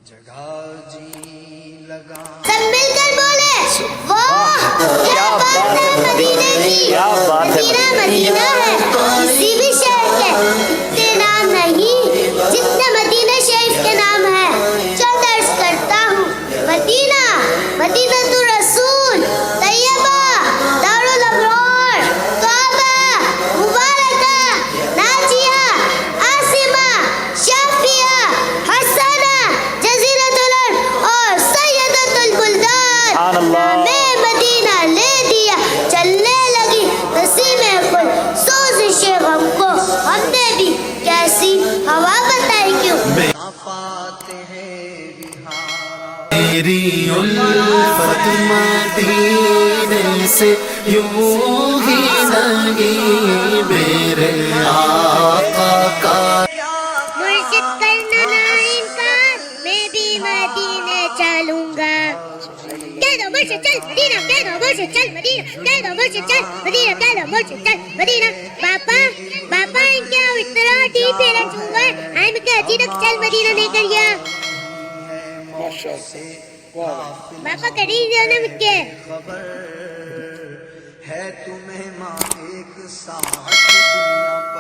سب مل کر بولے واہ کیا بات ہے مدینے کی، مدینہ مدینہ ہے، کسی بھی شہر کے اتنے نام نہیں جتنے مدینہ شریف کے نام ہے۔ چل درس کرتا ہوں، مدینہ مدینہ تو رسول، طیبہ دارالابرار، کعبہ مبارکہ، ناجیہ عاصمہ شافیہ حسنہ جزیرۃ الارض اور سیدۃ البلدان۔ نام مدینہ لے دیا چلنے لگی نسیمیں خود سوزش غم کو، ہم نے بھی کیسی ہوا بتائی کیوں۔ میری الفت مدینے سے یوں ہی نہیں، میرے آقا کا مرشد کرنا نہ انکار، میں بھی مدینے چلوں گا۔ کہہ دو مرشد چل مدینہ، کہہ دو مرشد چل مدینہ، کہہ دو مرشد چل مدینہ، کہہ دو مرشد چل مدینہ۔ باپا باپا ان کے اترا ٹی پھیرا چونگا ہم کے اچینک چل مدینہ لے کر گیا۔ باپا کری دیا نا مکے ہے تمہیں ماں ایک ساعت دنیا پر